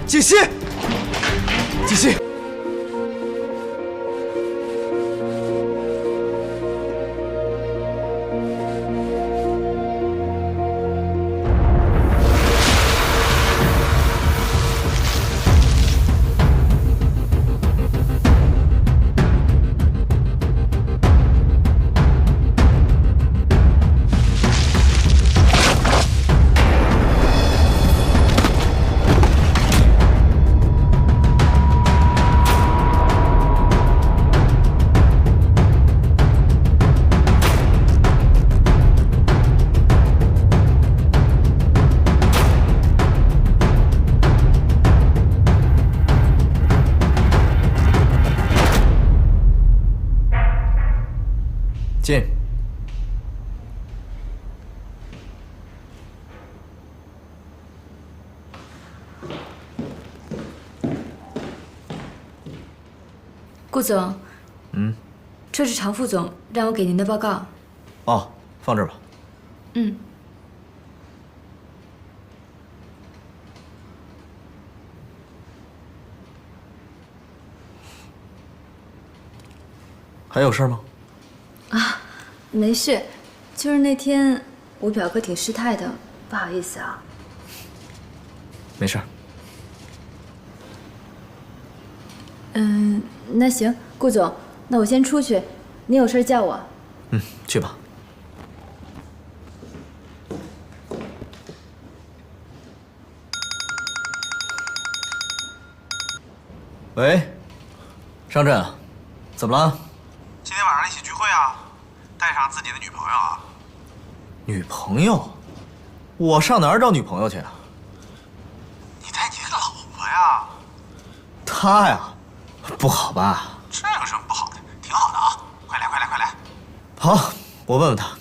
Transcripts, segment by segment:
锦溪，锦溪。 进。顾总，这是常副总让我给您的报告。哦，放这儿吧。嗯。还有事吗？ 啊，没事，就是那天我表哥挺失态的，不好意思啊。没事。那行，顾总，那我先出去，你有事叫我。去吧。喂，商震，怎么了？ 今天晚上一起聚会啊，带上自己的女朋友啊。女朋友？我上哪儿找女朋友去啊？你带你老婆呀？她呀，不好吧？这有什么不好的？挺好的啊！快来快来快来！好，我问问她。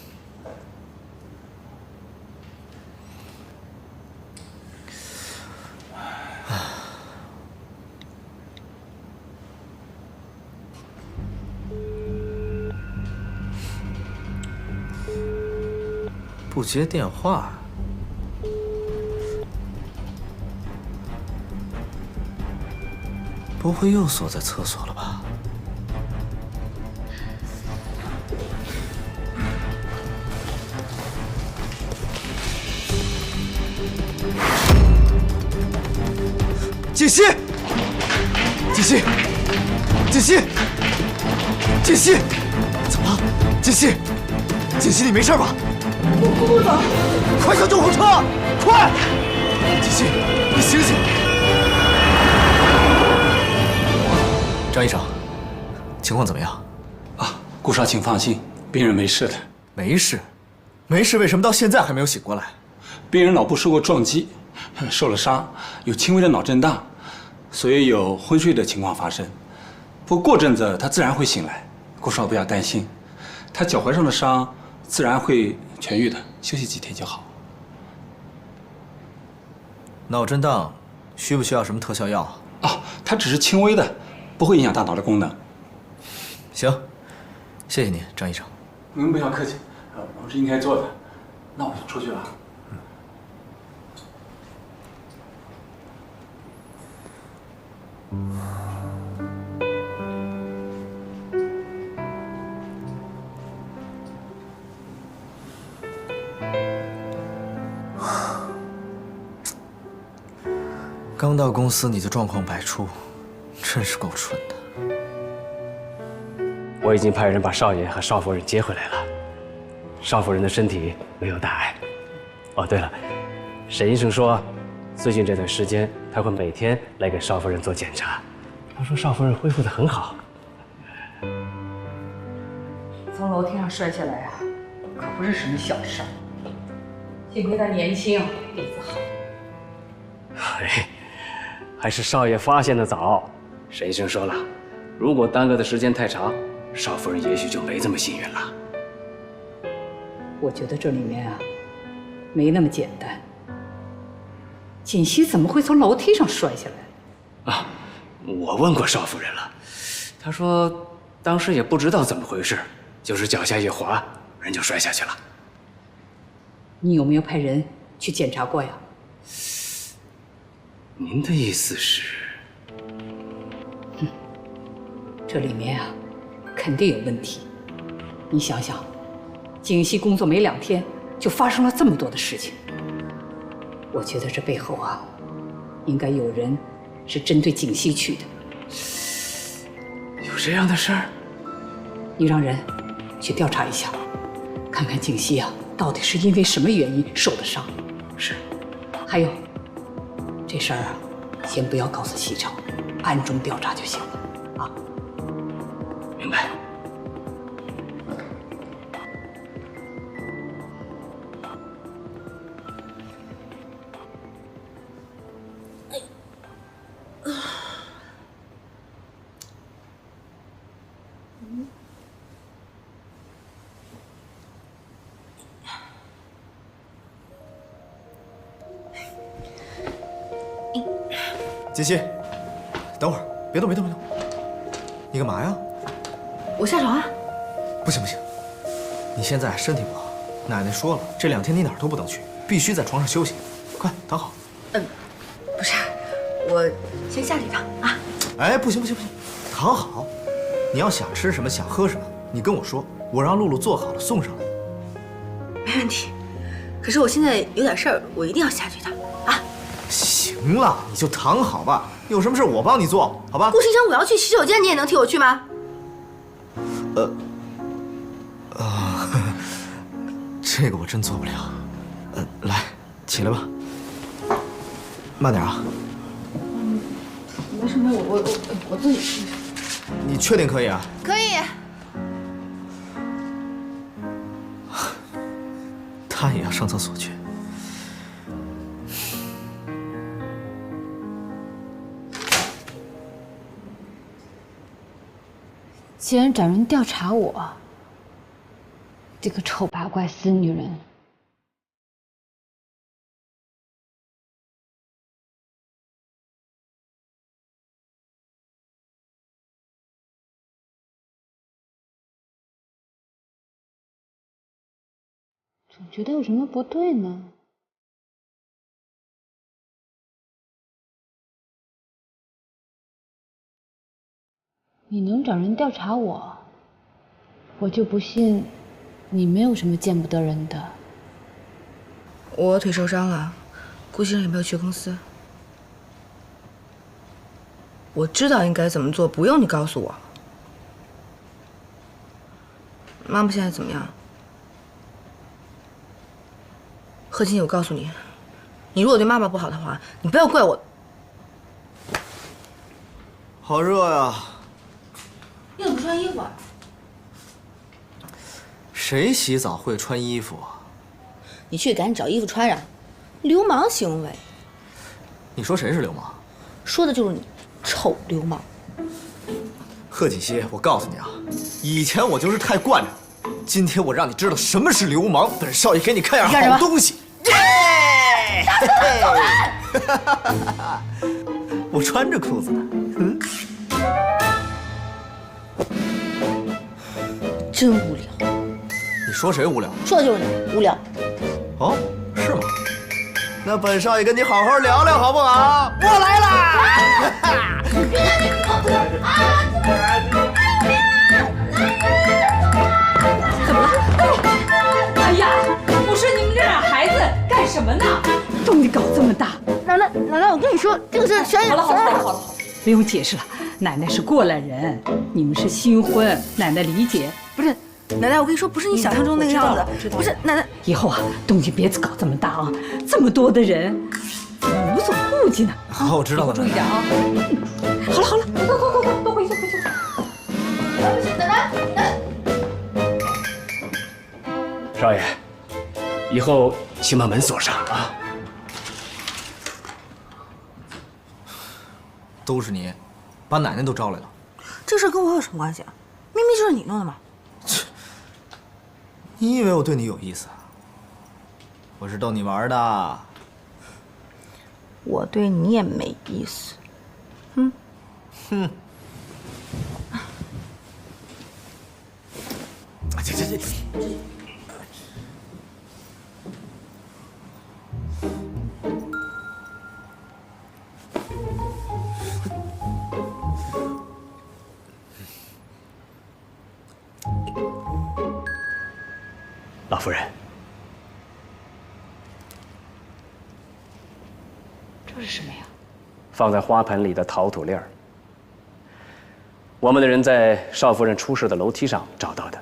不接电话，不会又锁在厕所了吧？锦溪，锦溪，锦溪，锦溪，怎么了？锦溪，锦溪，你没事吧？ 顾总，快叫救护车！快！锦溪，你醒醒！张医生，情况怎么样？啊，顾少，请放心，病人没事的。没事，没事，为什么到现在还没有醒过来？病人脑部受过撞击，受了伤，有轻微的脑震荡，所以有昏睡的情况发生。不过过阵子他自然会醒来，顾少不要担心，他脚踝上的伤自然会痊愈的，休息几天就好。脑震荡需不需要什么特效药？啊，它只是轻微的，不会影响大脑的功能。行，谢谢你，张医生。您不要客气，我是应该做的。那我就出去了。刚到公司你就状况百出，真是够蠢的。我已经派人把少爷和少夫人接回来了，少夫人的身体没有大碍。哦，对了，沈医生说，最近这段时间他会每天来给少夫人做检查。他说少夫人恢复得很好。从楼梯上摔下来啊，可不是什么小事儿。幸亏他年轻，底子好。哎，还是少爷发现的早。沈医生说了，如果耽搁的时间太长，少夫人也许就没这么幸运了。我觉得这里面啊，没那么简单。锦溪怎么会从楼梯上摔下来？啊，我问过少夫人了，她说当时也不知道怎么回事，就是脚下一滑，人就摔下去了。你有没有派人去检查过呀？您的意思是？这里面啊，肯定有问题。你想想，景熙工作没2天，就发生了这么多的事情。我觉得这背后啊，应该有人是针对景熙去的。有这样的事儿？你让人去调查一下，看看景熙啊，到底是因为什么原因受的伤。是。还有，这事儿啊，先不要告诉西城，暗中调查就行了啊。明白。锦溪，等会儿，别动，别动，别动！你干嘛呀？我下床啊。不行不行，你现在身体不好，奶奶说了，这2天你哪儿都不能去，必须在床上休息。快躺好。不是，我先下去一趟啊。哎，不行不行不行，躺好。你要想吃什么，想喝什么，你跟我说，我让露露做好了送上来。没问题。可是我现在有点事儿，我一定要下去一趟啊。行了，你就躺好吧，有什么事我帮你做，好吧？顾星辰，我要去洗手间，你也能替我去吗？这个我真做不了。来，起来吧。慢点啊。没什么，我自己去。你确定可以啊？可以。他也要上厕所去。竟然找人调查我，这个臭八怪死女人！总觉得有什么不对呢。你能找人调查我，我就不信你没有什么见不得人的。我腿受伤了，顾先生也没有去公司。我知道应该怎么做，不用你告诉我。妈妈现在怎么样？贺金，我告诉你，你如果对妈妈不好的话，你不要怪我。好热呀！你怎么不穿衣服啊？谁洗澡会穿衣服啊？你去赶紧找衣服穿上，流氓行为。你说谁是流氓？说的就是你，臭流氓。贺锦溪，我告诉你啊，以前我就是太惯着，今天我让你知道什么是流氓。本少爷给你看样好东西。耶！我穿着裤子呢。真无聊。你说谁无聊？说的就是你无聊。哦，是吗？那本少爷跟你好好聊聊好不好？我来啦！怎么了？哎呀，我说你们这俩孩子干什么呢？动静搞这么大！奶奶，我跟你说，这个是玄野。好了，不用解释了。奶奶是过来人，你们是新婚，奶奶理解。不是，奶奶，我跟你说，不是你想象中那个样子。知道了。不是，奶奶，以后啊，动静别搞这么大啊，这么多的人，怎么无所顾忌呢？好，我知道了，注意点啊。好了，快，都回去。奶奶。少爷，以后请把门锁上啊。都是你，把奶奶都招来了。这事跟我有什么关系啊？明明就是你弄的嘛。你以为我对你有意思？我是逗你玩的。我对你也没意思。这。夫人，这是什么呀？放在花盆里的陶土粒儿，我们的人在少夫人出事的楼梯上找到的，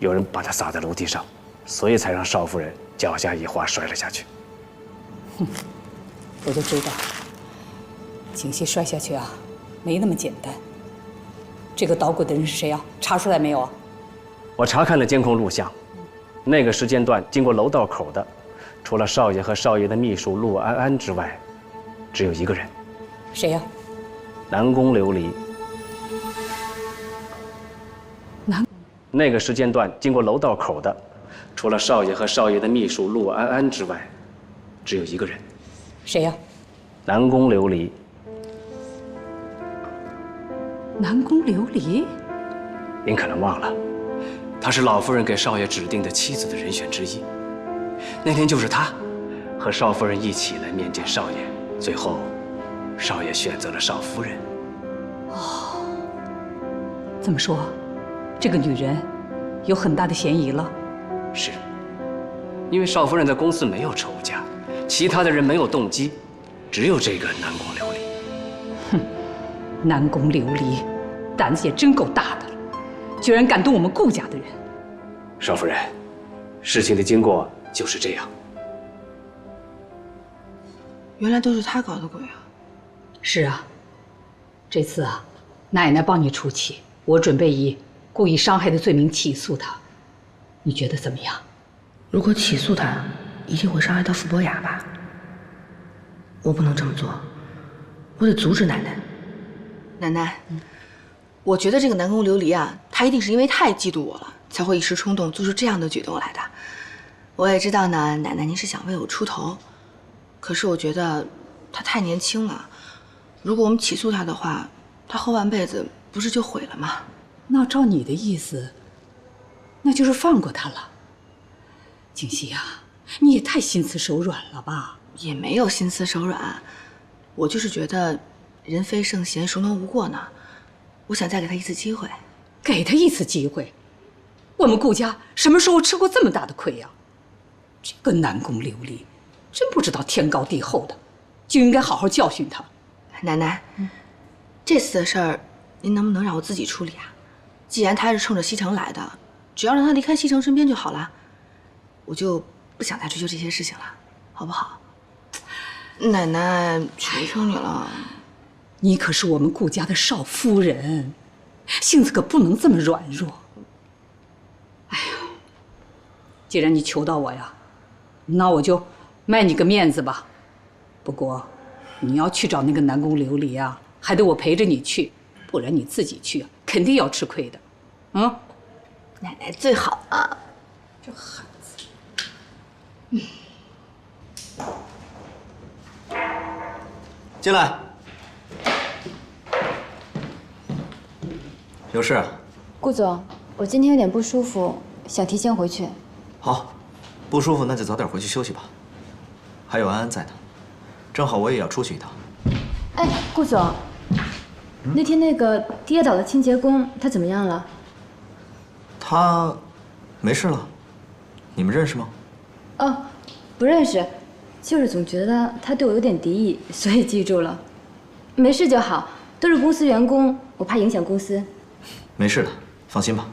有人把它撒在楼梯上，所以才让少夫人脚下一滑摔了下去。我就知道，景熙摔下去啊，没那么简单。这个捣鬼的人是谁啊？查出来没有啊？我查看了监控录像，那个时间段经过楼道口的，除了少爷和少爷的秘书陆安安之外，只有一个人。谁呀？南宫琉璃。南。那个时间段经过楼道口的，除了少爷和少爷的秘书陆安安之外，只有一个人。谁呀？南宫琉璃。南宫琉璃？您可能忘了，她是老夫人给少爷指定的妻子的人选之一。那天就是她，和少夫人一起来面见少爷，最后，少爷选择了少夫人。哦，这么说，这个女人有很大的嫌疑了。是，因为少夫人在公司没有仇家，其他的人没有动机，只有这个南宫琉璃。哼，南宫琉璃，胆子也真够大的了，居然敢动我们顾家的人。少夫人，事情的经过就是这样。原来都是他搞的鬼啊！是啊，这次啊，奶奶帮你出气，我准备以故意伤害的罪名起诉他，你觉得怎么样？如果起诉他，一定会伤害到傅博雅吧？我不能这么做，我得阻止奶奶。奶奶，我觉得这个南宫琉璃啊，他一定是因为太嫉妒我了，才会一时冲动做出这样的举动来的。我也知道呢，奶奶您是想为我出头，可是我觉得他太年轻了，如果我们起诉他的话，他后半辈子不是就毁了吗？那照你的意思，那就是放过他了。景熙呀，你也太心慈手软了吧？也没有心慈手软，我就是觉得人非圣贤，孰能无过呢？我想再给他一次机会。给他一次机会？我们顾家什么时候吃过这么大的亏呀？这个南宫琉璃，真不知道天高地厚的，就应该好好教训他。奶奶，这次的事儿，您能不能让我自己处理啊？既然他是冲着西城来的，只要让他离开西城身边就好了，我就不想再追究这些事情了，好不好？奶奶，求求你了。你可是我们顾家的少夫人，性子可不能这么软弱。哎呀，既然你求到我呀，那我就卖你个面子吧。不过，你要去找那个南宫琉璃啊，还得我陪着你去，不然你自己去肯定要吃亏的。嗯，奶奶最好了。这孩子，进来。有事啊？顾总，我今天有点不舒服，想提前回去。好，不舒服那就早点回去休息吧。还有安安在呢，正好我也要出去一趟。哎，顾总，那天那个跌倒的清洁工，他怎么样了？他没事了，你们认识吗？哦，不认识，就是总觉得他对我有点敌意，所以记住了。没事就好，都是公司员工，我怕影响公司。没事的，放心吧。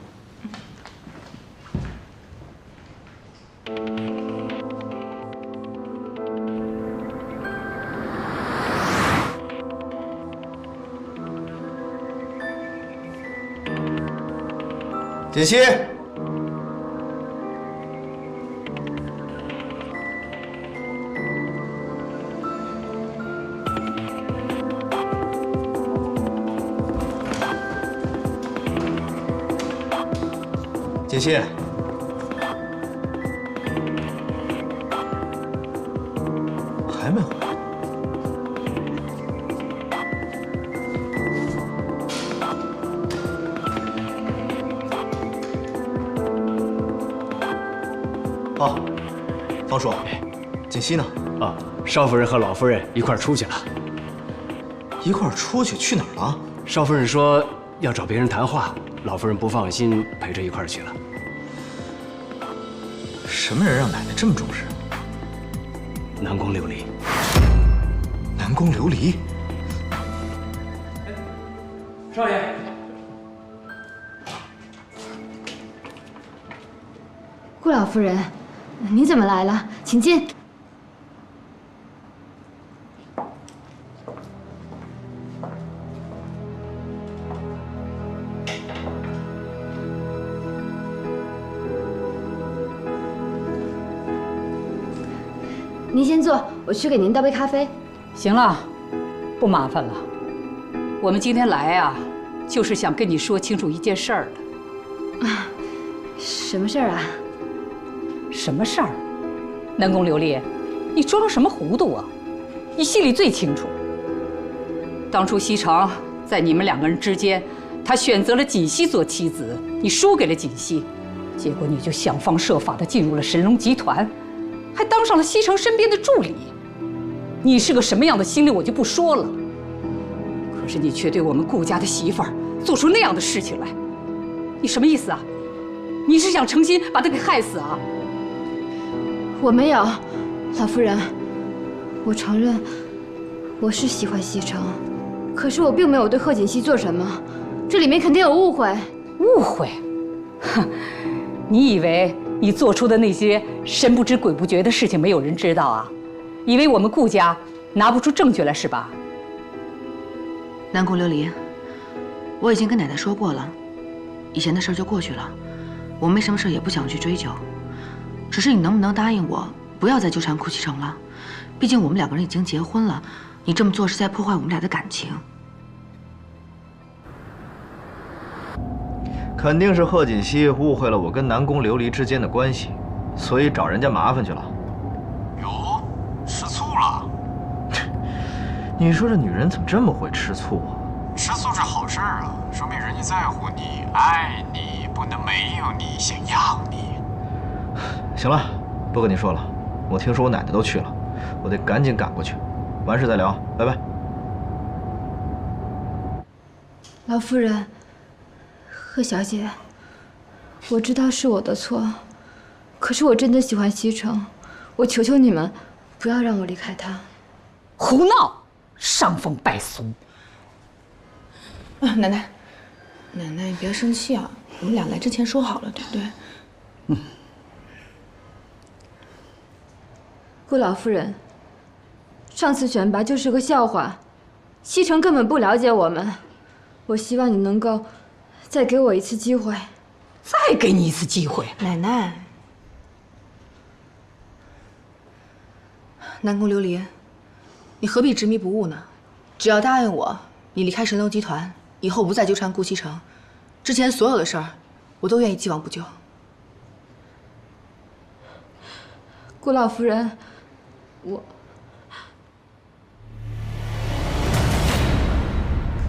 锦溪，锦溪，还没回来。哦，方叔，锦溪呢？啊，少夫人和老夫人一块儿出去了。一块儿出去？去哪儿了？少夫人说要找别人谈话，老夫人不放心，陪着一块儿去了。什么人让奶奶这么重视？南宫琉璃。南宫琉璃。少爷。顾老夫人，你怎么来了？请进。您先坐，我去给您倒杯咖啡。行了，不麻烦了。我们今天来啊，就是想跟你说清楚一件事儿的。啊，什么事儿啊？什么事儿？南宫琉璃，你装什么糊涂啊？你心里最清楚。当初西城在你们2个人之间，他选择了锦溪做妻子，你输给了锦溪，结果你就想方设法地进入了神龙集团。还当上了西城身边的助理，你是个什么样的心理我就不说了。可是你却对我们顾家的媳妇儿做出那样的事情来，你什么意思啊？你是想诚心把她给害死啊？我没有，老夫人，我承认我是喜欢西城，可是我并没有对贺锦熙做什么，这里面肯定有误会。误会？哼，你以为你做出的那些神不知鬼不觉的事情没有人知道啊？以为我们顾家拿不出证据来是吧？南宫琉璃，我已经跟奶奶说过了，以前的事就过去了，我没什么事也不想去追究。只是你能不能答应我，不要再纠缠顾西城了？毕竟我们2个人已经结婚了，你这么做是在破坏我们俩的感情。肯定是贺锦熙误会了我跟南宫琉璃之间的关系，所以找人家麻烦去了。哟，吃醋了？你说这女人怎么这么会吃醋啊？吃醋是好事啊，说明人家在乎你、爱你，不能没有你，想要你。行了，不跟你说了，我听说我奶奶都去了，我得赶紧赶过去。完事再聊，拜拜。老夫人，贺小姐，我知道是我的错，可是我真的喜欢西城，我求求你们，不要让我离开他。胡闹，伤风败俗。啊，奶奶，奶奶，你别生气啊，我们俩来之前说好了，对不对？嗯。顾老夫人，上次选拔就是个笑话，西城根本不了解我们，我希望你能够再给我一次机会。再给你一次机会，奶奶。南宫琉璃，你何必执迷不悟呢？只要答应我，你离开神龙集团，以后不再纠缠顾西城，之前所有的事儿，我都愿意既往不咎。顾老夫人，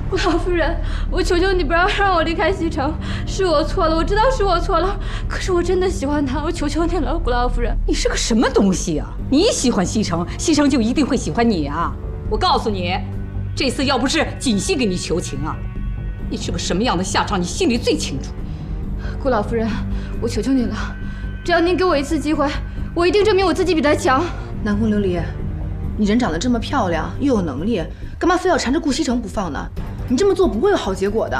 顾老夫人，我求求你不要让我离开西城，是我错了，我知道是我错了，可是我真的喜欢他，我求求你了，顾老夫人。你是个什么东西啊？你喜欢西城，西城就一定会喜欢你啊？我告诉你，这次要不是锦溪给你求情啊，你是个什么样的下场，你心里最清楚。顾老夫人，我求求你了，只要您给我一次机会，我一定证明我自己比他强。南宫琉璃，你人长得这么漂亮，又有能力，干嘛非要缠着顾西城不放呢？你这么做不会有好结果的。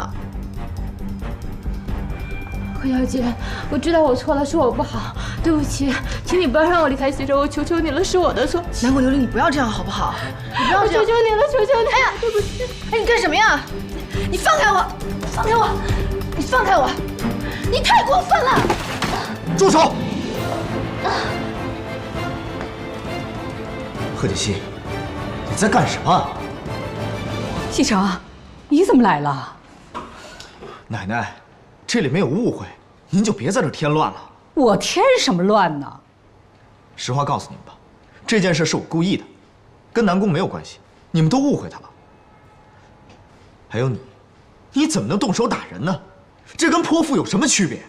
贺小姐，我知道我错了，是我不好，对不起，请你不要让我离开西城，我求求你了，是我的错。南宫琉璃，你不要这样好不好？你不要这样，我求求你了，求求你！哎呀，对不起！哎，你干什么呀？你放开我！放开我！你放开我！你太过分了！住手！贺锦熙，你在干什么？西城，你怎么来了？奶奶，这里没有误会，您就别在这添乱了。我添什么乱呢？实话告诉你们吧，这件事是我故意的，跟南宫没有关系，你们都误会他了。还有你，你怎么能动手打人呢？这跟泼妇有什么区别？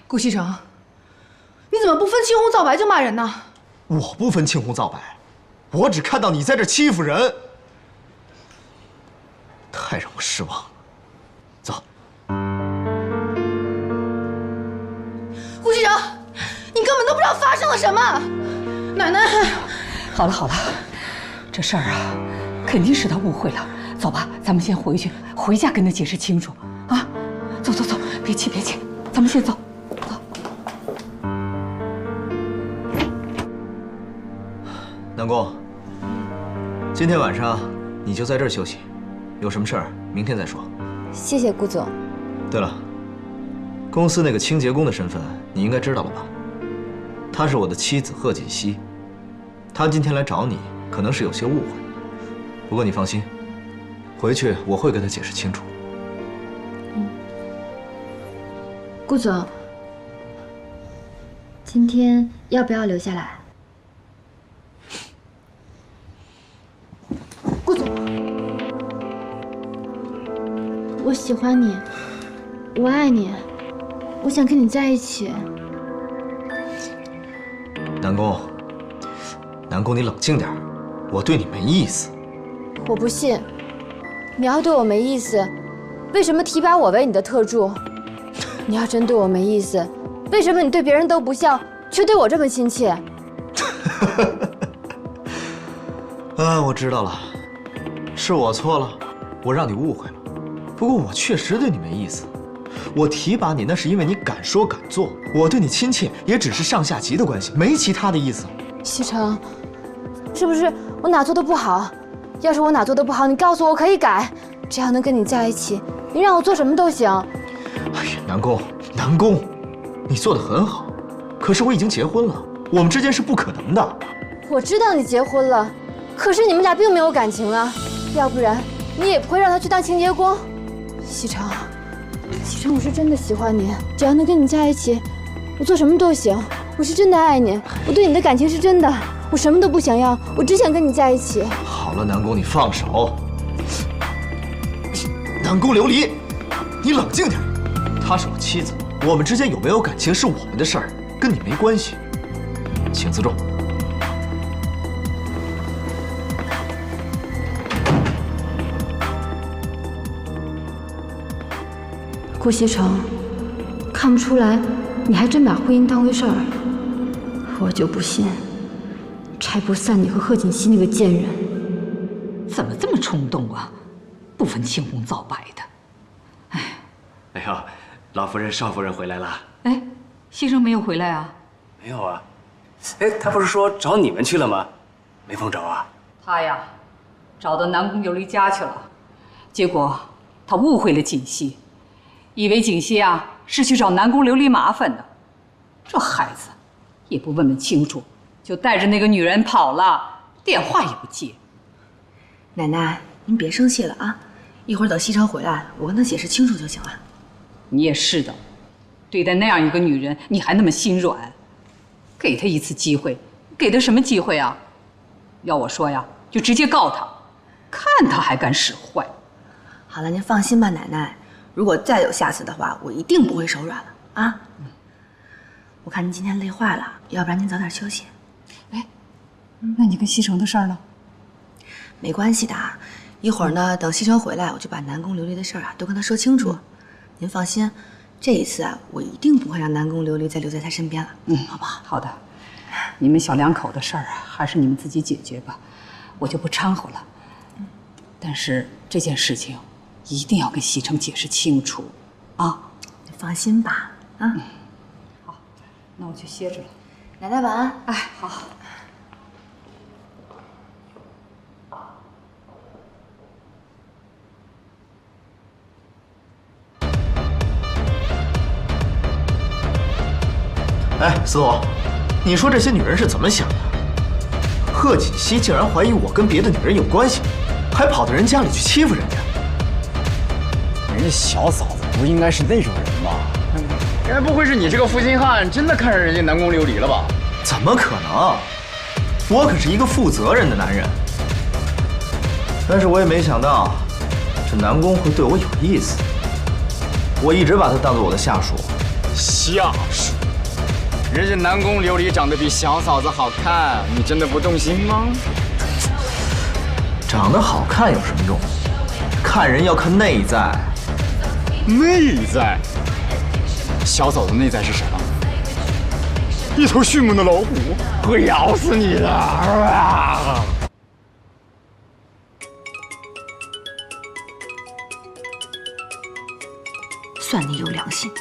顾西城，你怎么不分青红皂白就骂人呢？我不分青红皂白，我只看到你在这欺负人，太让我失望了。走。顾西城，你根本都不我什么？奶奶，好了好了，这事儿啊，肯定是他误会了。走吧，咱们先回去，回家跟他解释清楚啊！走走走，别气别气，咱们先走。走。南宫，今天晚上你就在这儿休息，有什么事儿明天再说。谢谢顾总。对了，公司那个清洁工的身份你应该知道了吧？她是我的妻子贺锦熙，她今天来找你，可能是有些误会。不过你放心，回去我会跟她解释清楚。顾总，今天要不要留下来？顾总，我喜欢你，我爱你，我想跟你在一起。南宫，南宫，你冷静点儿，我对你没意思。我不信，你要对我没意思，为什么提拔我为你的特助？你要真对我没意思，为什么你对别人都不像，却对我这么亲切？啊，我知道了，是我错了，我让你误会了。不过我确实对你没意思，我提拔你那是因为你敢说敢做，我对你亲切也只是上下级的关系，没其他的意思。西城，是不是我哪做的不好？要是我哪做的不好，你告诉我，我可以改。只要能跟你在一起，你让我做什么都行。哎呀，南宫，南宫，你做的很好，可是我已经结婚了，我们之间是不可能的。我知道你结婚了，可是你们俩并没有感情啊，要不然你也不会让他去当清洁工。西城，西城，我是真的喜欢你，只要能跟你在一起，我做什么都行。我是真的爱你，我对你的感情是真的，我什么都不想要，我只想跟你在一起。好了，南宫，你放手。南宫琉璃，你冷静点。她是我妻子，我们之间有没有感情是我们的事儿，跟你没关系。请自重。顾西城，看不出来，你还真把婚姻当回事儿。我就不信，拆不散你和贺锦熙那个贱人。怎么这么冲动啊？不分青红皂白的。哎呦，老夫人、少夫人回来了。哎，西城没有回来啊？没有啊。哎，他不是说找你们去了吗？没碰着啊？他呀，找到南宫琉璃家去了，结果他误会了锦溪，以为锦溪啊是去找南宫琉璃麻烦的。这孩子也不问问清楚，就带着那个女人跑了，电话也不接。奶奶，您别生气了啊，一会儿等西城回来，我跟他解释清楚就行了。你也是的，对待那样一个女人，你还那么心软，给她一次机会，给她什么机会啊？要我说呀，就直接告她，看她还敢使坏。好了，您放心吧，奶奶，如果再有下次的话，我一定不会手软了啊。我看您今天累坏了，要不然您早点休息。哎，那你跟西城的事儿呢？没关系的，一会儿呢，等西城回来，我就把南宫琉璃的事儿啊都跟他说清楚。您放心，这一次啊，我一定不会让南宫琉璃再留在他身边了。好不好？好的，你们小两口的事儿啊，还是你们自己解决吧，我就不掺和了。但是这件事情一定要跟西城解释清楚，啊！你放心吧，啊。好，那我去歇着了。奶奶晚安。哎，好。哎，司徒，你说这些女人是怎么想的？贺锦熙竟然怀疑我跟别的女人有关系，还跑到人家里去欺负人家。人家小嫂子不应该是那种人吧？该不会是你这个负心汉真的看上人家南宫琉璃了吧？怎么可能？我可是一个负责任的男人。但是我也没想到，这南宫会对我有意思。我一直把他当做我的下属。下属？人家南宫琉璃长得比小嫂子好看，你真的不动心吗？长得好看有什么用？看人要看内在。内在？小嫂子内在是什么？一头迅猛的老虎会咬死你的！啊！算你有良心。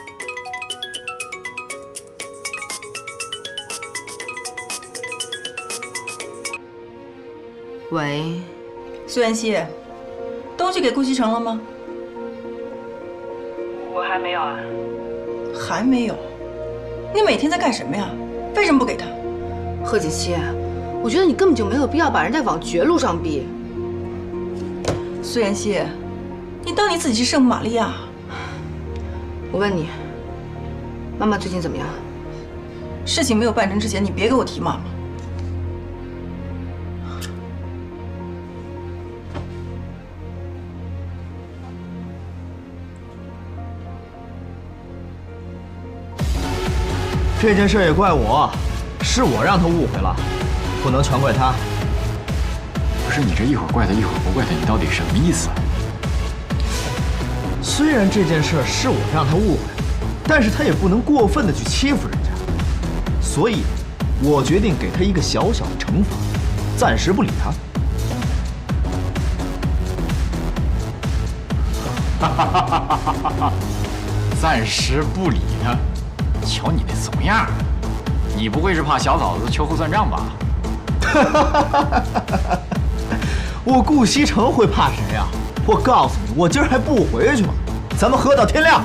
喂，苏妍希，东西给顾西城了吗？我还没有啊。还没有？你每天在干什么呀？为什么不给他？贺锦熙，我觉得你根本就没有必要把人家往绝路上逼。苏妍希，你当你自己是圣母玛利亚？我问你，妈妈最近怎么样？事情没有办成之前，你别给我提妈妈。这件事也怪我，是我让他误会了，不能全怪他。不是你这一会儿怪他一会儿不怪他，你到底什么意思啊？虽然这件事是我让他误会，但是他也不能过分的去欺负人家，所以，我决定给他一个小小的惩罚，暂时不理他。暂时不理他。瞧你那怂样，你不会是怕小嫂子秋后算账吧？我顾西城会怕谁呀？我告诉你，我今儿还不回去吗？咱们喝到天亮。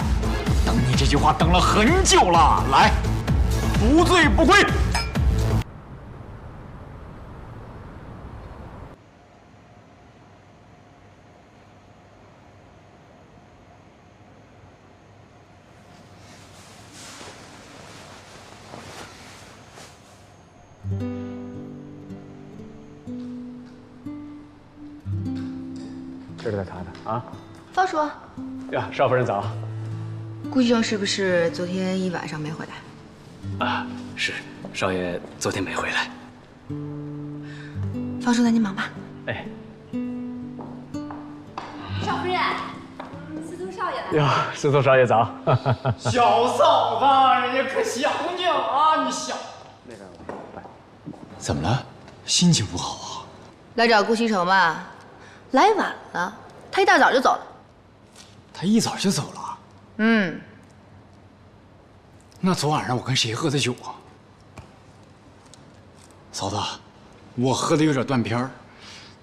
等你这句话等了很久了，来，不醉不归。这是他的啊。方叔，呀，少夫人早。顾医生是不是昨天一晚上没回来？啊，是，少爷昨天没回来。方叔，那你忙吧。哎。少夫人，司徒少爷来了。哟，司徒少爷早。小嫂子，人家可想你了啊！你想那个，怎么了？心情不好啊？来找顾西城吧。来晚了，他一大早就走了。他一早就走了？嗯。那昨晚上我跟谁喝的酒啊？嫂子，我喝的有点断片儿，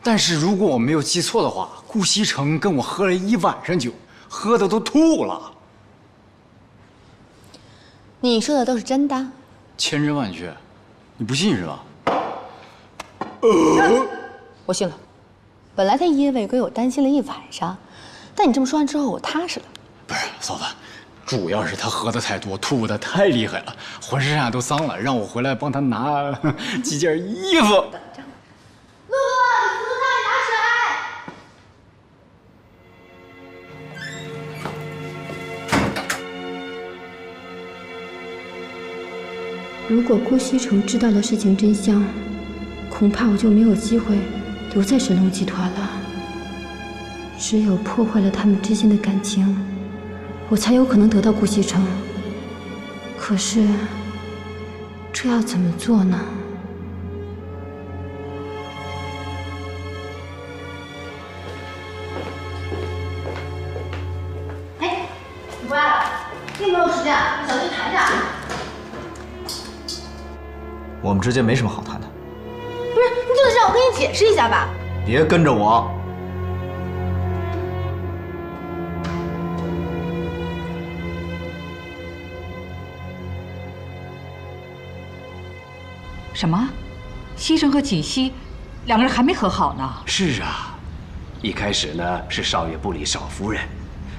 但是如果我没有记错的话，顾西城跟我喝了一晚上酒，喝的都吐了。你说的都是真的？千真万确，你不信是吧？我信了。本来他夜未归，我担心了一晚上，但你这么说完之后，我踏实了。不是，嫂子，主要是他喝的太多，吐的太厉害了，浑身上下都脏了，让我回来帮他拿几件衣服。露露，你扶他拿水。如果顾西城知道了事情真相，恐怕我就没有机会留在神龙集团了。只有破坏了他们之间的感情，我才有可能得到顾西城。可是，这要怎么做呢？哎，你回来了，并没有时间，小心谈一下。我们之间没什么好谈的。不是，你就得让我跟你解释一下吧。别跟着我。什么？西城和锦溪两个人还没和好呢？是啊，一开始呢是少爷不理少夫人，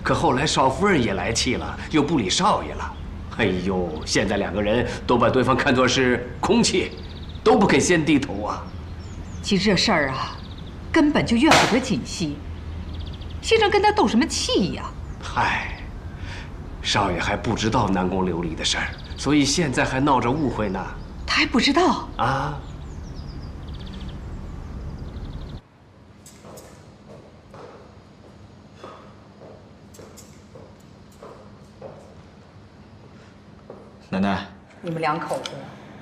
可后来少夫人也来气了，又不理少爷了。哎呦，现在两个人都把对方看作是空气，都不肯先低头啊。其实这事儿啊，根本就怨不得锦溪。西城跟他斗什么气呀？嗨，少爷还不知道南宫琉璃的事儿，所以现在还闹着误会呢。他还不知道啊？奶奶，你们两口子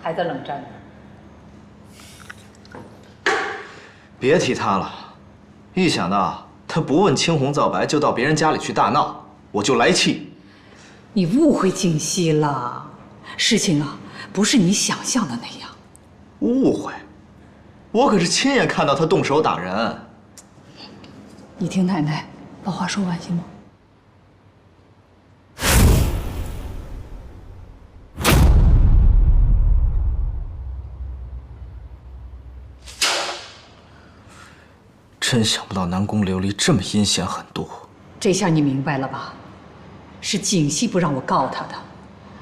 还在冷战呢。别提他了，一想到他不问青红皂白就到别人家里去大闹，我就来气。你误会景熙了，事情啊，不是你想象的那样。误会？我可是亲眼看到他动手打人。你听奶奶把话说完行吗？真想不到南宫琉璃这么阴险狠毒。这下你明白了吧？是景熙不让我告他的，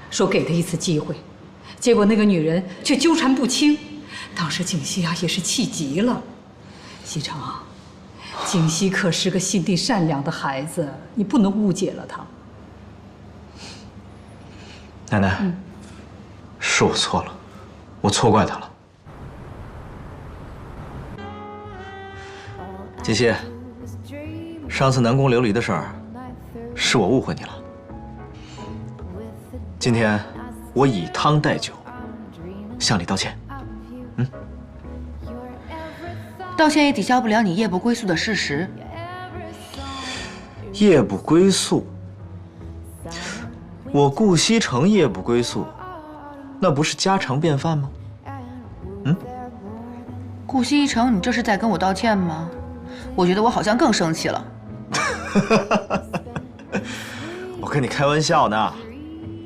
说给他一次机会，结果那个女人却纠缠不清。当时景熙啊也是气极了。西城啊，景熙可是个心地善良的孩子，你不能误解了他。奶奶，是我错了，我错怪他了。锦溪，上次南宫琉璃的事儿，是我误会你了。今天我以汤代酒，向你道歉。道歉也抵消不了你夜不归宿的事实。夜不归宿，我顾西城夜不归宿，那不是家常便饭吗？顾西城，你这是在跟我道歉吗？我觉得我好像更生气了。我跟你开玩笑呢。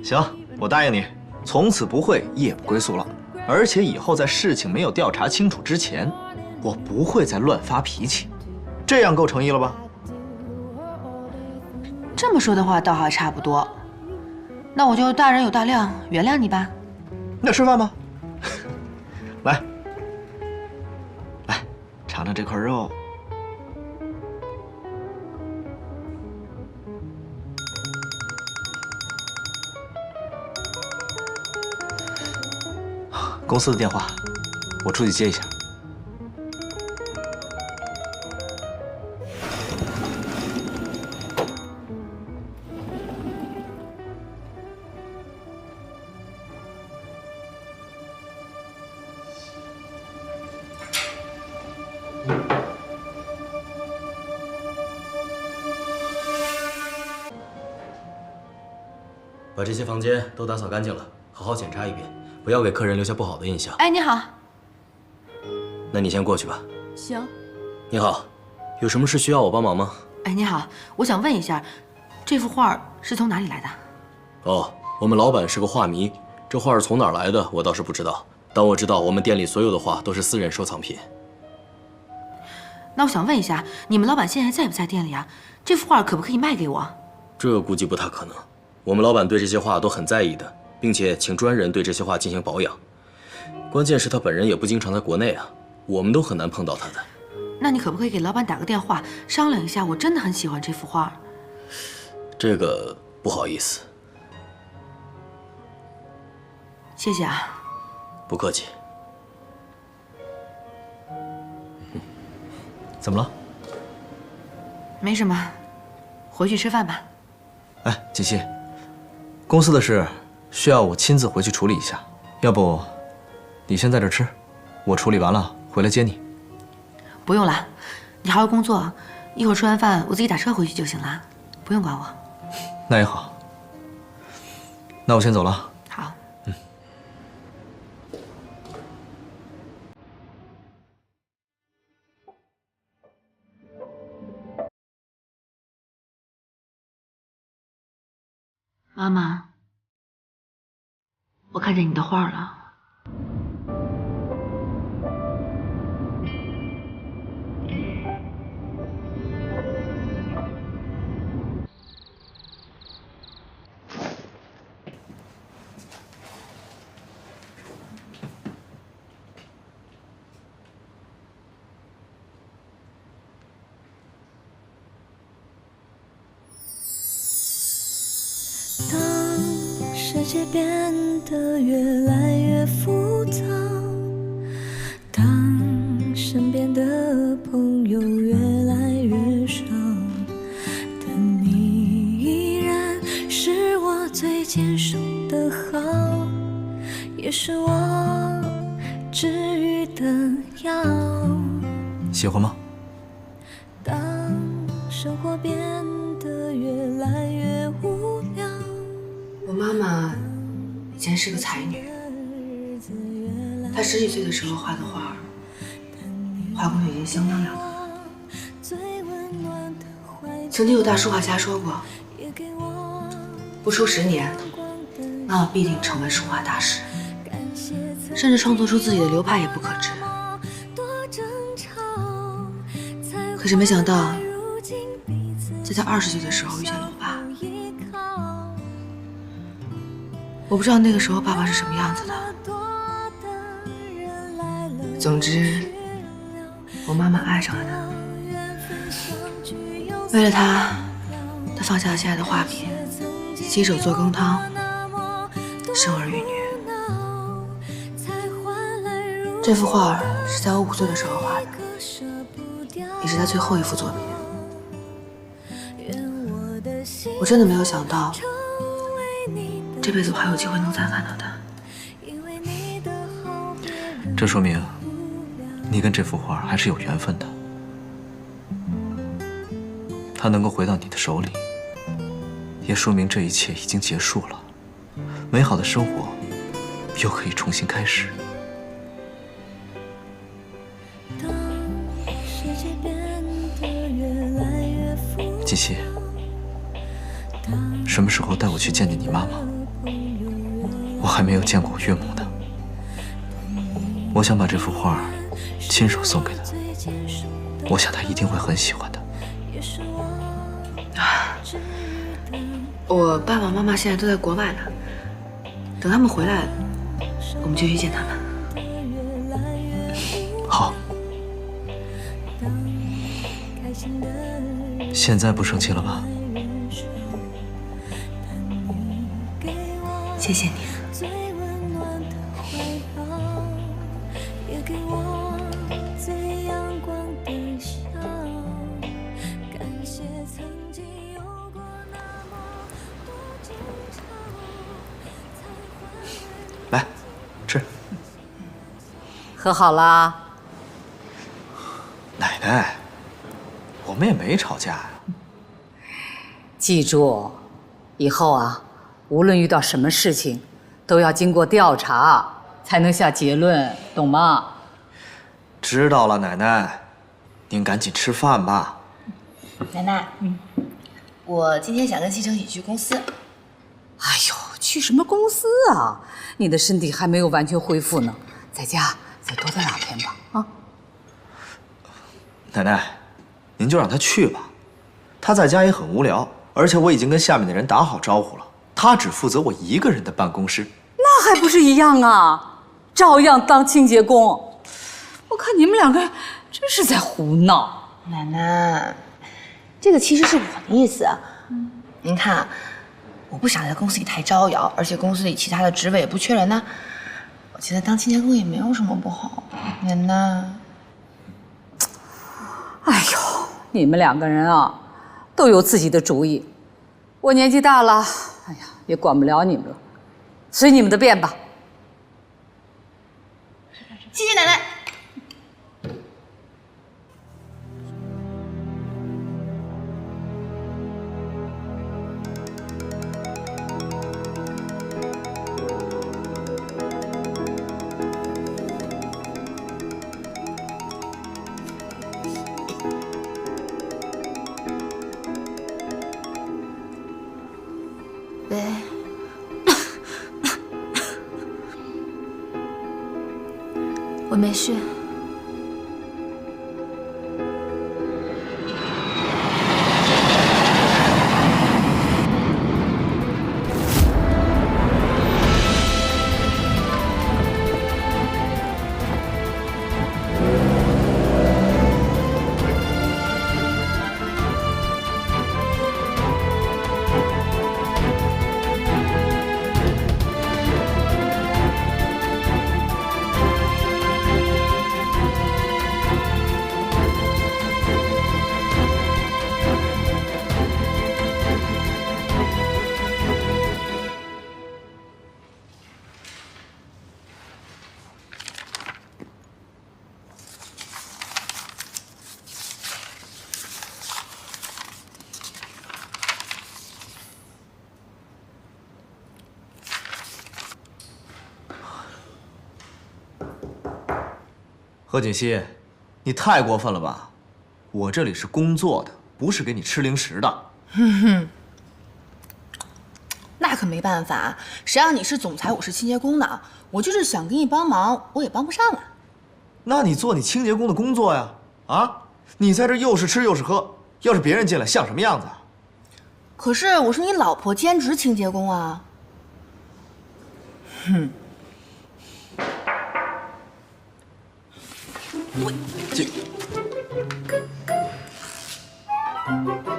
行，我答应你，从此不会夜不归宿了。而且以后在事情没有调查清楚之前，我不会再乱发脾气。这样够诚意了吧？这么说的话，倒还差不多。那我就大人有大量，原谅你吧。那吃饭吧。来，来，尝尝这块肉。公司的电话，我出去接一下。把这些房间都打扫干净了，好好检查一遍，不要给客人留下不好的印象。哎，你好。那你先过去吧。行。你好，有什么事需要我帮忙吗？哎，你好，我想问一下，这幅画是从哪里来的？哦，我们老板是个画迷，这画从哪儿来的我倒是不知道，但我知道我们店里所有的画都是私人收藏品。那我想问一下，你们老板现在在不在店里啊？这幅画可不可以卖给我？这估计不太可能。我们老板对这些画都很在意的，并且请专人对这些画进行保养。关键是他本人也不经常在国内啊，我们都很难碰到他的。那你可不可以给老板打个电话，商量一下？我真的很喜欢这幅画。这个不好意思。谢谢啊。不客气。怎么了？没什么，回去吃饭吧。哎，锦溪，公司的事需要我亲自回去处理一下，要不你先在这吃，我处理完了回来接你。不用了，你好好工作，一会儿吃完饭我自己打车回去就行了，不用管我。那也好，那我先走了。好。妈妈，我看见你的画了。世界变得越来越复杂，当身边的朋友越来越少，但你依然是我最坚守的好，也是我喜欢吗？当生活变得越来越无聊。我妈妈以前是个才女，她10几岁的时候画的画，画工已经相当了得了。曾经有大书画家说过，不出10年，妈妈必定成为书画大师，甚至创作出自己的流派也不可知。可是没想到，在她20岁的时候遇见了我爸。我不知道那个时候爸爸是什么样子的。总之，我妈妈爱上了他。为了他，她放下了现在的画笔，洗手做羹汤，生儿育女。这幅画是在我5岁的时候画的，也是他最后一幅作品。我真的没有想到，这辈子我还有机会能再看到他。这说明你跟这幅画还是有缘分的。它能够回到你的手里，也说明这一切已经结束了，美好的生活又可以重新开始。锦溪，什么时候带我去见见你妈妈？我还没有见过我岳母呢。我想把这幅画亲手送给她，我想她一定会很喜欢的。我爸爸妈妈现在都在国外呢，等他们回来，我们就去见他们。好。现在不生气了吧？谢谢你。来，吃。喝好啦。奶奶，我们也没吵架呀。记住，以后啊，无论遇到什么事情，都要经过调查才能下结论，懂吗？知道了，奶奶，您赶紧吃饭吧。奶奶，我今天想跟西城一起去公司。哎呦，去什么公司啊？你的身体还没有完全恢复呢，在家再多待2天吧。啊，奶奶，您就让他去吧，他在家也很无聊，而且我已经跟下面的人打好招呼了，他只负责我一个人的办公室。那还不是一样啊，照样当清洁工。我看你们2个真是在胡闹。奶奶，这个其实是我的意思。您看，我不想在公司里太招摇，而且公司里其他的职位也不缺人呢。我觉得当清洁工也没有什么不好。奶奶，哎呦，你们2个人啊，都有自己的主意。我年纪大了，哎呀，也管不了你们了，随你们的便吧。谢谢奶奶。喂，我没事。贺锦熙，你太过分了吧？我这里是工作的，不是给你吃零食的。哼哼，那可没办法，谁让你是总裁，我是清洁工呢？我就是想给你帮忙，我也帮不上啊。那你做你清洁工的工作呀！啊，你在这又是吃又是喝，要是别人进来像什么样子啊？可是我是你老婆，兼职清洁工啊。哼。我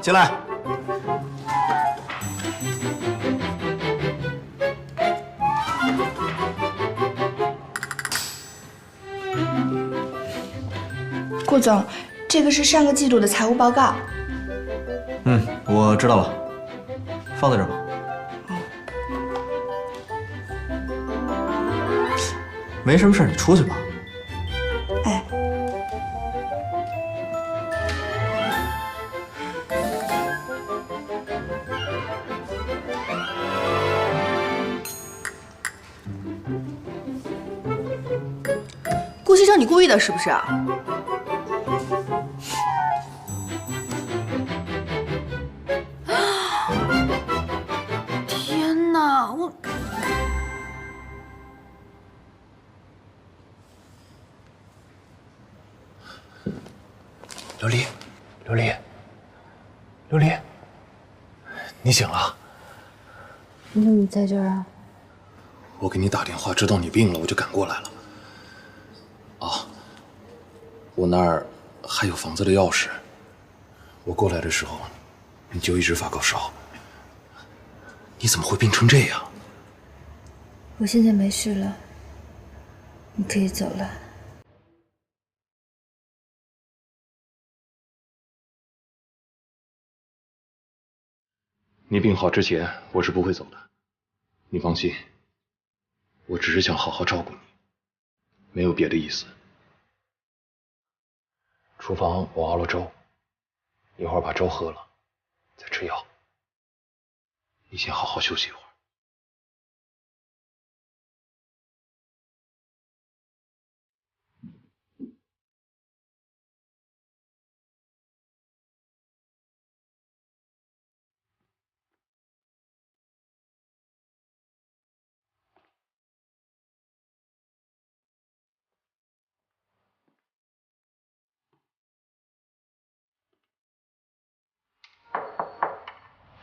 进来。顾总，这个是上个季度的财务报告。我知道了，放在这儿吧。没什么事，你出去吧。哎。顾西城，你故意的是不是？天哪，我。琉璃，琉璃，琉璃，你醒了？你怎么在这儿啊？我给你打电话，知道你病了，我就赶过来了。啊，我那儿还有房子的钥匙。我过来的时候，你就一直发高烧。你怎么会病成这样？我现在没事了，你可以走了。你病好之前，我是不会走的。你放心，我只是想好好照顾你，没有别的意思。厨房我熬了粥，一会儿把粥喝了，再吃药。你先好好休息一会儿。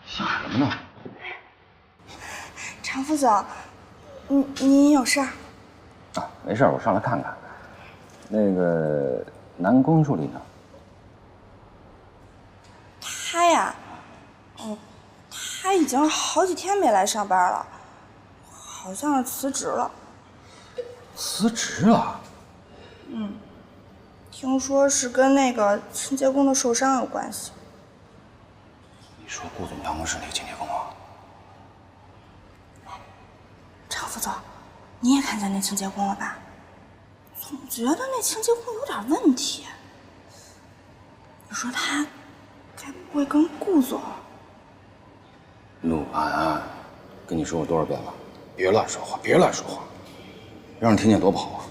想什么呢？常副总，您有事儿？啊，没事，我上来看看。那个南宫助理呢？他呀，他已经好几天没来上班了，好像是辞职了。辞职了？听说是跟那个清洁工的受伤有关系。你说顾总办公室那个清洁工啊？常副总，你也看见那清洁工了吧？总觉得那清洁工有点问题。你说他该不会跟顾总？陆安，跟你说过多少遍了，别乱说话，别乱说话，让人听见多不好啊！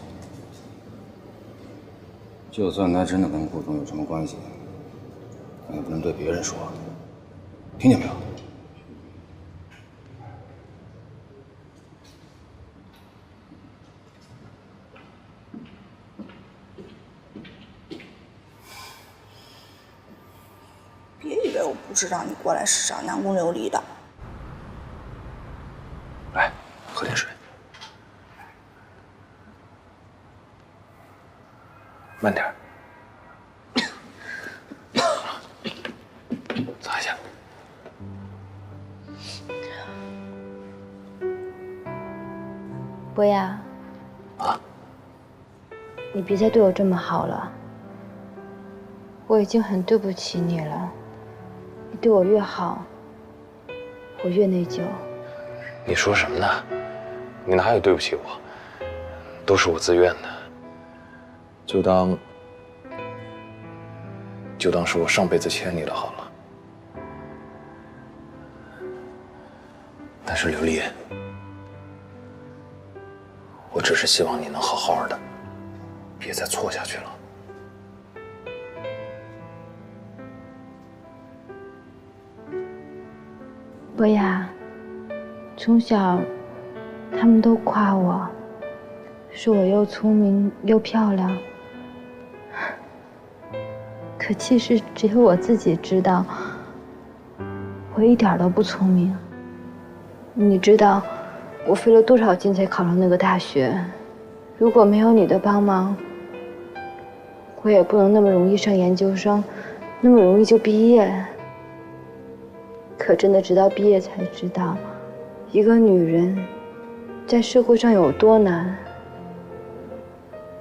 就算他真的跟顾总有什么关系，那也不能对别人说，听见没有？别以为我不知道你过来是找南宫琉璃的。来，喝点水。慢点。擦一下。博雅。啊？你别再对我这么好了。我已经很对不起你了。你对我越好，我越内疚。你说什么呢？你哪有对不起我？都是我自愿的。就当是我上辈子欠你的好了。但是琉璃，我只是希望你能好好的，别再错下去了。博雅，从小他们都夸我，说我又聪明又漂亮。可其实只有我自己知道，我一点都不聪明。你知道我费了多少劲才考上那个大学？如果没有你的帮忙，我也不能那么容易上研究生，那么容易就毕业。可真的直到毕业才知道，一个女人在社会上有多难，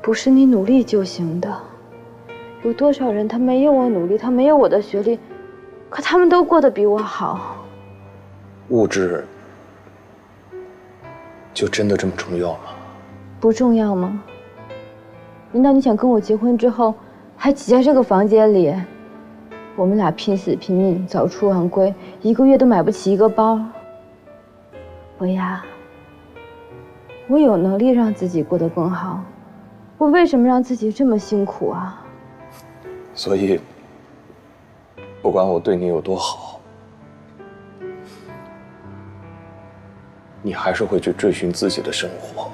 不是你努力就行的。有多少人他没有我努力，他没有我的学历，可他们都过得比我好。物质就真的这么重要吗？不重要吗？难道你想跟我结婚之后还挤在这个房间里，我们俩拼死拼命早出晚归，一个月都买不起一个包？博雅，我有能力让自己过得更好，我为什么让自己这么辛苦啊？所以，不管我对你有多好，你还是会去追寻自己的生活，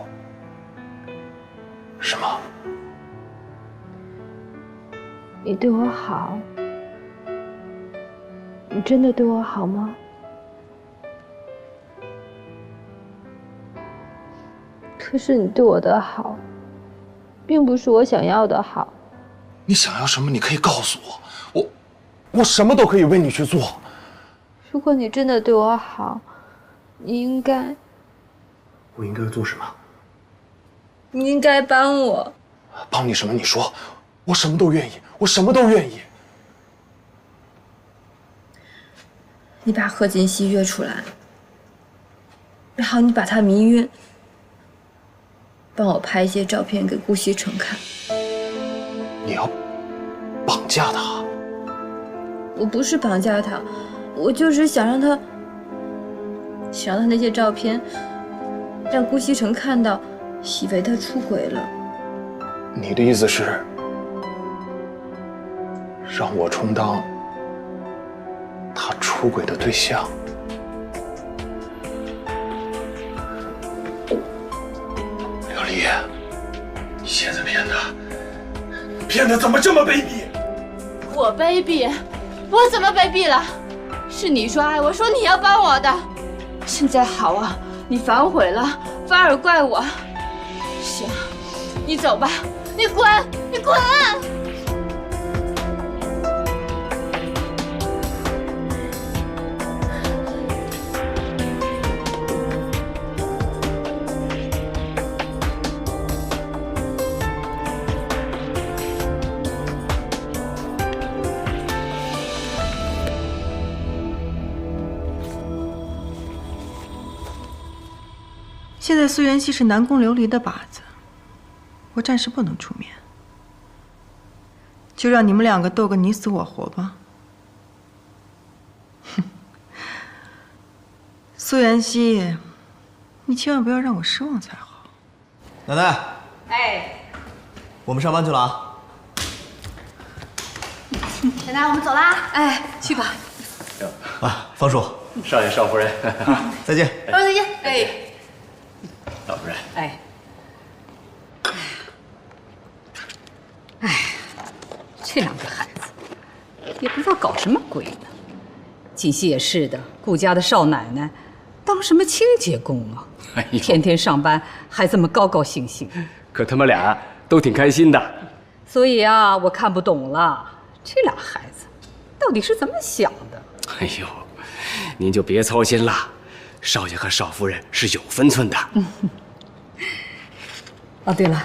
是吗？你对我好，你真的对我好吗？可是你对我的好，并不是我想要的好。你想要什么，你可以告诉我，我什么都可以为你去做。如果你真的对我好，你应该，我应该做什么？你应该帮我。帮你什么？你说，我什么都愿意，我什么都愿意。你把贺锦熙约出来，然后你把他迷晕，帮我拍一些照片给顾西城看。你要绑架他？我不是绑架他，我就是想让他那些照片让顾西城看到，以为他出轨了。你的意思是让我充当他出轨的对象？刘丽，你现在变得怎么这么卑鄙？我卑鄙？我怎么卑鄙了？是你说爱我，说你要帮我的。现在好啊，你反悔了，反而怪我。行，你走吧，你滚，你滚！现在苏元熙是南宫琉璃的靶子，我暂时不能出面，就让你们两个斗个你死我活吧。哼，苏元熙，你千万不要让我失望才好。奶奶，哎，我们上班去了啊。奶奶，我们走啦。哎，去吧。啊，方叔，少爷、少夫人，再见。方再见。哎，老夫人，哎，哎，这两个孩子也不知道搞什么鬼呢。锦溪也是的，顾家的少奶奶，当什么清洁工啊？天天上班还这么高高兴兴。可他们俩都挺开心的。所以啊，我看不懂了，这俩孩子到底是怎么想的？哎呦，您就别操心了，少爷和少夫人是有分寸的。哦，对了，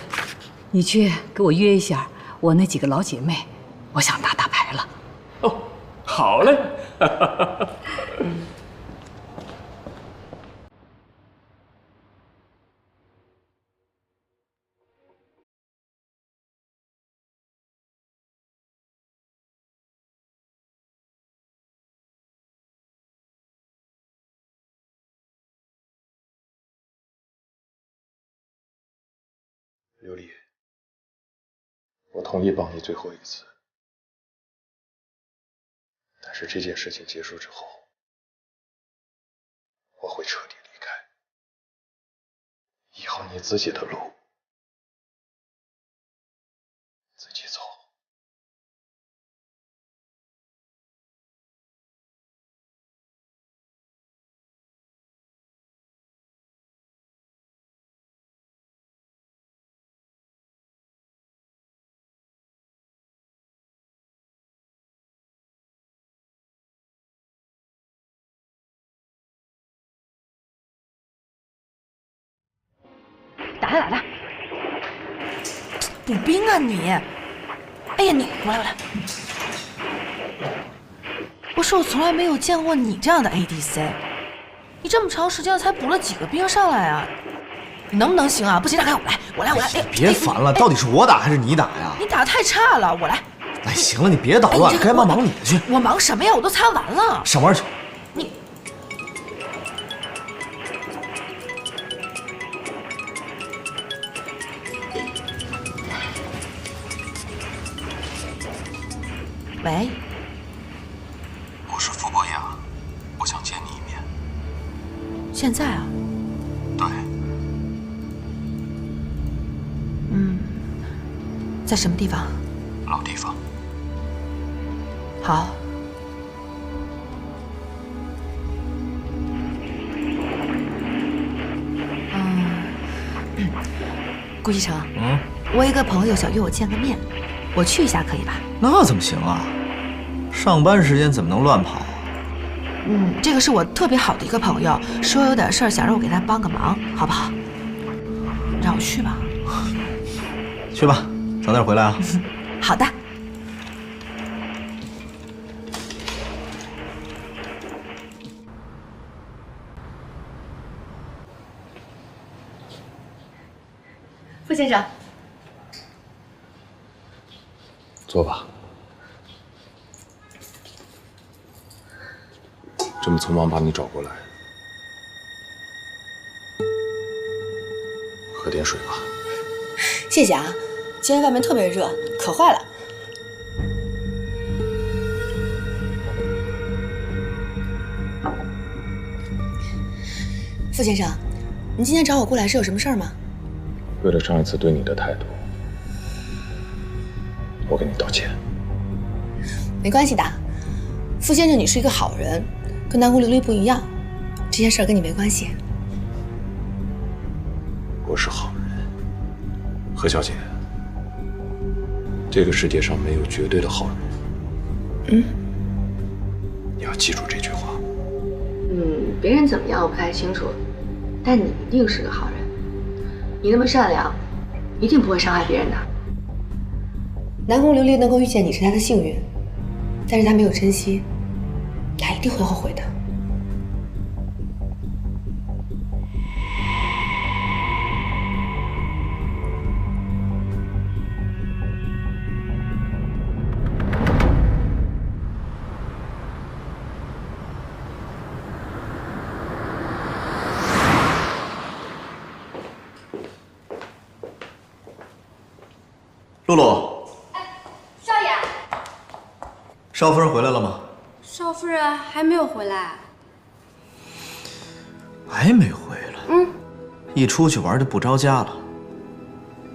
你去给我约一下我那几个老姐妹，我想打打牌了。哦，好嘞。琉璃，我同意帮你最后一次，但是这件事情结束之后，我会彻底离开，以后你自己的路自己走。打他打他！补兵啊你！哎呀你过来过来！我说我从来没有见过你这样的 ADC， 你这么长时间了才补了几个兵上来啊？你能不能行啊？不行让开我来！哎，别烦了，到底是我打还是你打呀？你打得太差了，我来。哎，行了，你别捣乱了，该忙你的去。我忙什么呀？我都擦完了。上班去。你。喂，我是傅博雅，我想见你一面。现在啊？对。在什么地方？老地方。好。顾一成，我一个朋友想约我见个面，我去一下可以吧？那怎么行啊？上班时间怎么能乱跑啊？这个是我特别好的一个朋友，说有点事儿想让我给他帮个忙，好不好？让我去吧。去吧，早点回来啊。好的。傅先生，坐吧。这么匆忙把你找过来，喝点水吧。谢谢啊，今天外面特别热，渴坏了。傅先生，您今天找我过来是有什么事儿吗？为了上一次对你的态度，我给你道歉。没关系的，傅先生，你是一个好人，跟南宫琉璃不一样，这件事儿跟你没关系。我是好人，何小姐，这个世界上没有绝对的好人。你要记住这句话。别人怎么样我不太清楚，但你一定是个好人。你那么善良，一定不会伤害别人的。南宫琉璃能够遇见你是他的幸运，但是他没有珍惜，他一定会后悔的。露露，少爷，少夫人回来了吗？少夫人还没有回来。还没回来？一出去玩就不着家了。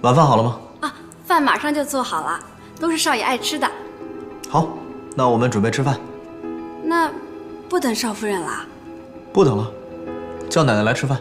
晚饭好了吗？啊，饭马上就做好了，都是少爷爱吃的。好，那我们准备吃饭。那不等少夫人了？不等了，叫奶奶来吃饭。